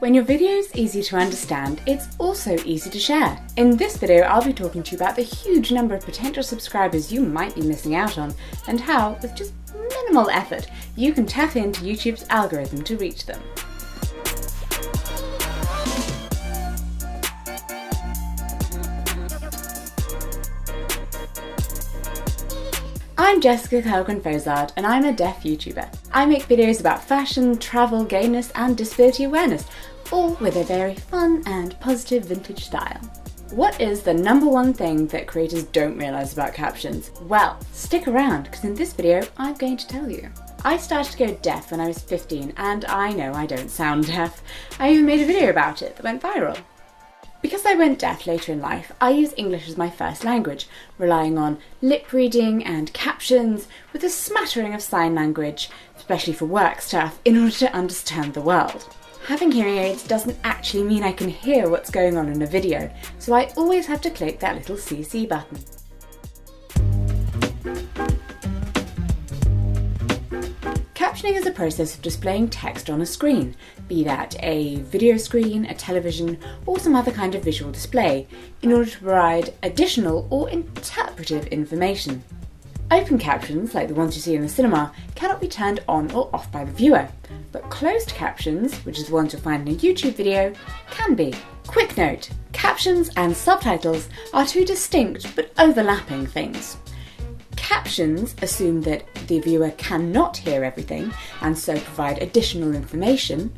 When your video is easy to understand, it's also easy to share. In this video, I'll be talking to you about the huge number of potential subscribers you might be missing out on, and how, with just minimal effort, you can tap into YouTube's algorithm to reach them. I'm Kellgren Fozard, and I'm a deaf YouTuber. I make videos about fashion, travel, gayness, and disability awareness, all with a very fun and positive vintage style. What is the #1 thing that creators don't realise about captions? Well, stick around, because in this video I'm going to tell you. I started to go deaf when I was 15, and I know I don't sound deaf. I even made a video about it that went viral. Because I went deaf later in life, I use English as my first language, relying on lip reading and captions with a smattering of sign language, especially for work stuff, in order to understand the world. Having hearing aids doesn't actually mean I can hear what's going on in a video, so I always have to click that little CC button. Captioning is a process of displaying text on a screen, be that a video screen, a television, or some other kind of visual display, in order to provide additional or interpretive information. Open captions, like the ones you see in the cinema, cannot be turned on or off by the viewer, but closed captions, which is the ones you'll find in a YouTube video, can be. Quick note, captions and subtitles are two distinct but overlapping things. Captions assume that the viewer cannot hear everything and so provide additional information,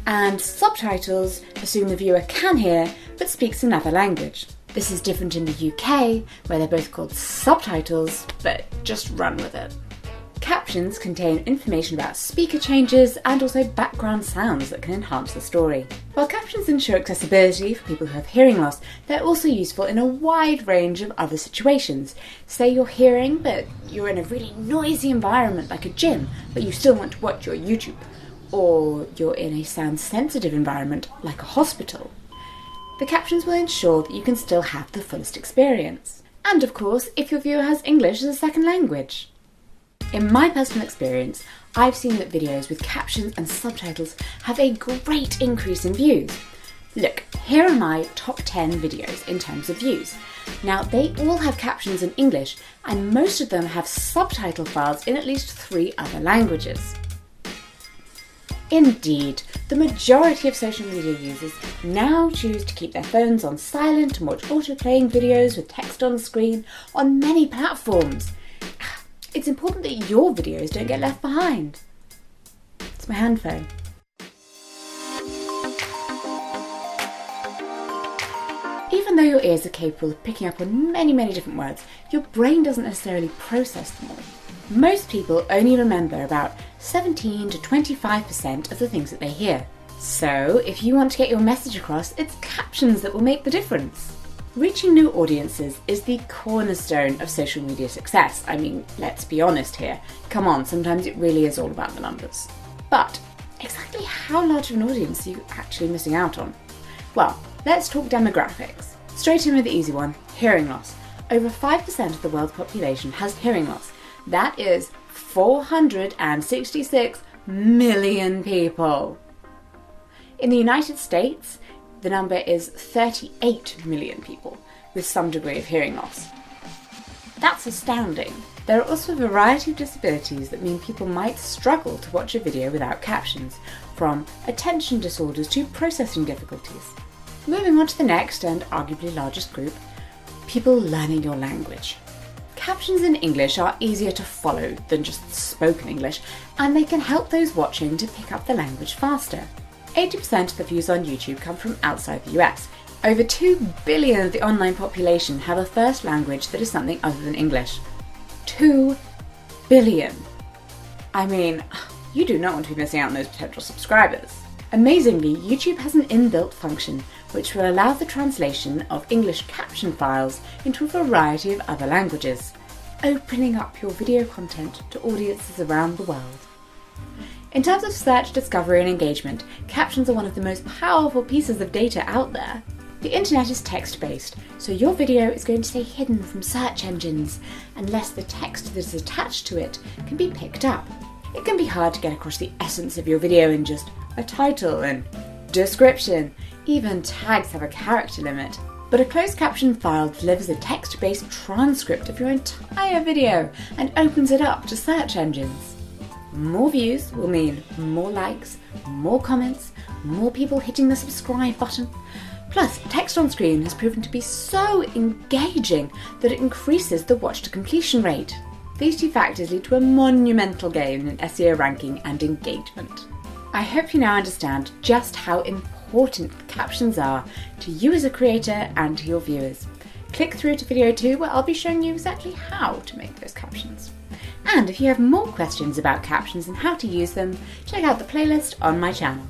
and subtitles assume the viewer can hear but speaks another language. This is different in the UK, where they're both called subtitles, but just run with it. Captions contain information about speaker changes and also background sounds that can enhance the story. While captions ensure accessibility for people who have hearing loss, they're also useful in a wide range of other situations. Say you're hearing, but you're in a really noisy environment like a gym, but you still want to watch your YouTube. Or you're in a sound-sensitive environment like a hospital. The captions will ensure that you can still have the fullest experience. And of course, if your viewer has English as a second language. In my personal experience, I've seen that videos with captions and subtitles have a great increase in views. Look, here are my top 10 videos in terms of views. Now, they all have captions in English, and most of them have subtitle files in at least 3 other languages. Indeed, the majority of social media users now choose to keep their phones on silent and watch auto-playing videos with text on the screen on many platforms. It's important that your videos don't get left behind. It's my hand phone. Even though your ears are capable of picking up on many different words, your brain doesn't necessarily process them all. Most people only remember about 17 to 25% of the things that they hear. So, if you want to get your message across, it's captions that will make the difference. Reaching new audiences is the cornerstone of social media success. I mean, let's be honest here. Come on, sometimes it really is all about the numbers. But exactly how large of an audience are you actually missing out on? Well, let's talk demographics. Straight in with the easy one, hearing loss. Over 5% of the world's population has hearing loss. That is 466 million people. In the United States, the number is 38 million people with some degree of hearing loss. That's astounding. There are also a variety of disabilities that mean people might struggle to watch a video without captions, from attention disorders to processing difficulties. Moving on to the next and arguably largest group, people learning your language. Captions in English are easier to follow than just spoken English, and they can help those watching to pick up the language faster. 80% of the views on YouTube come from outside the US. Over 2 billion of the online population have a first language that is something other than English. 2 billion! I mean, you do not want to be missing out on those potential subscribers. Amazingly, YouTube has an inbuilt function which will allow the translation of English caption files into a variety of other languages, opening up your video content to audiences around the world. In terms of search, discovery and engagement, captions are one of the most powerful pieces of data out there. The internet is text-based, so your video is going to stay hidden from search engines unless the text that is attached to it can be picked up. It can be hard to get across the essence of your video in just a title and Description. Even tags have a character limit. But a closed caption file delivers a text-based transcript of your entire video and opens it up to search engines. More views will mean more likes, more comments, more people hitting the subscribe button. Plus, text on screen has proven to be so engaging that it increases the watch to completion rate. These two factors lead to a monumental gain in SEO ranking and engagement. I hope you now understand just how important captions are to you as a creator and to your viewers. Click through to video 2 where I'll be showing you exactly how to make those captions. And if you have more questions about captions and how to use them, check out the playlist on my channel.